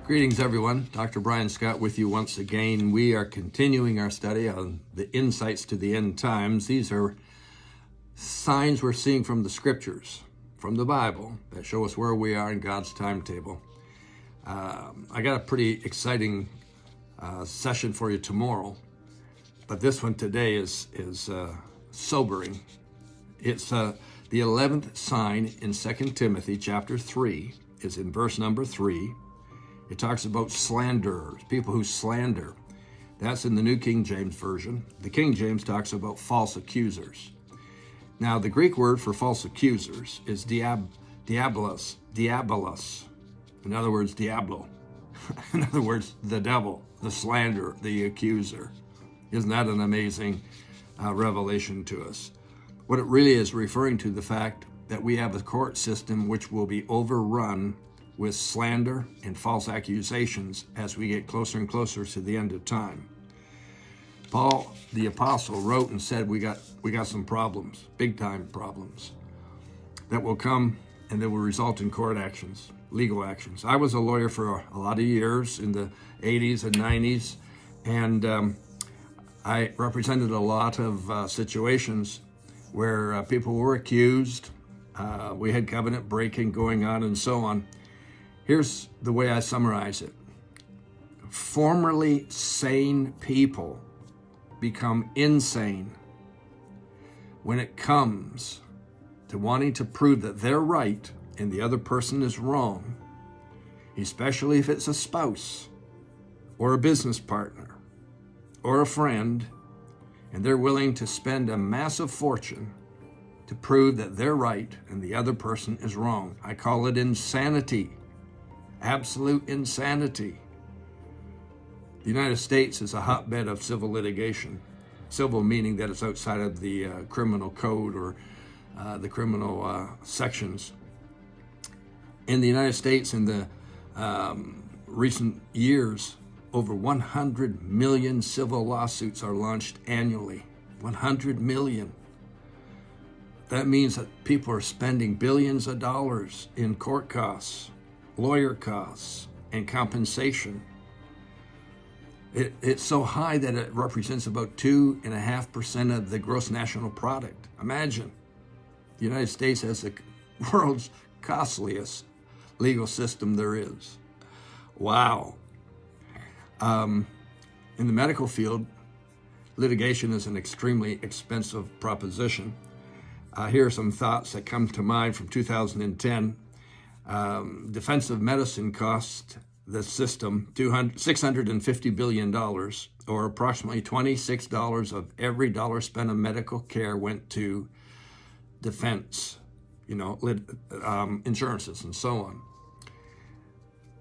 Greetings, everyone. Dr. Brian Scott with you once again. We are continuing our study on the insights to the end times. These are signs we're seeing from the scriptures, from the Bible, that show us where we are in God's timetable. I got a pretty exciting session for you tomorrow, but this one today is sobering. It's the 11th sign in 2 Timothy chapter 3. It's in verse number 3. It talks about slanderers, people who slander. That's in the New King James Version. The King James talks about false accusers. Now, the Greek word for false accusers is diabolos. In other words, diablo. In other words, the devil, the slanderer, the accuser. Isn't that an amazing revelation to us? What it really is referring to the fact that we have a court system which will be overrun with slander and false accusations as we get closer and closer to the end of time. Paul, the apostle, wrote and said, we got some problems, big time problems, that will come and that will result in court actions, legal actions. I was a lawyer for a lot of years in the 80s and 90s, and I represented a lot of situations where people were accused. We had covenant breaking going on and so on. Here's the way I summarize it. Formerly sane people become insane when it comes to wanting to prove that they're right and the other person is wrong, especially if it's a spouse or a business partner or a friend, and they're willing to spend a massive fortune to prove that they're right and the other person is wrong. I call it insanity. Absolute insanity. The United States is a hotbed of civil litigation. Civil meaning that it's outside of the criminal code or the criminal sections. In the United States, in the recent years, over 100 million civil lawsuits are launched annually. 100 million. That means that people are spending billions of dollars in court costs, lawyer costs, and compensation. It's so high that it represents about 2.5% of the gross national product. Imagine, the United States has the world's costliest legal system there is. Wow. In the medical field, litigation is an extremely expensive proposition. Here are some thoughts that come to mind from 2010. Defensive medicine cost the system $650 billion, or approximately $26 of every dollar spent on medical care went to defense, insurances and so on.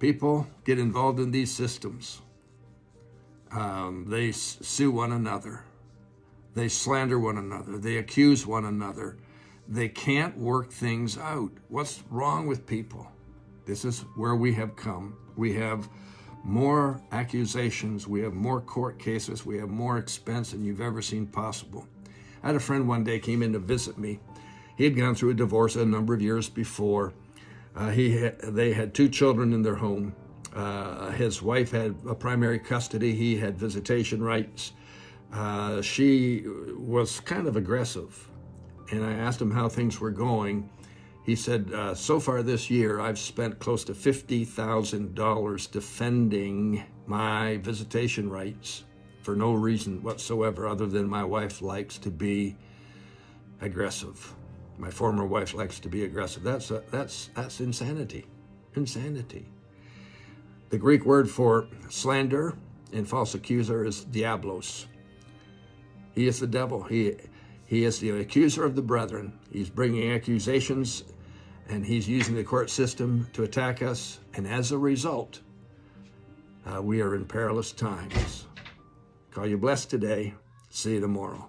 People get involved in these systems. They sue one another. They slander one another. They accuse one another. They can't work things out. What's wrong with people? This is where we have come. We have more accusations. We have more court cases. We have more expense than you've ever seen possible. I had a friend one day came in to visit me. He had gone through a divorce a number of years before. They had 2 children in their home. His wife had a primary custody. He had visitation rights. She was kind of aggressive. And I asked him how things were going. He said, so far this year, I've spent close to $50,000 defending my visitation rights for no reason whatsoever other than my wife likes to be aggressive. My former wife likes to be aggressive. That's insanity. Insanity. The Greek word for slander and false accuser is diablos. He is the devil. He is the accuser of the brethren. He's bringing accusations, and he's using the court system to attack us. And as a result, we are in perilous times. Call you blessed today. See you tomorrow.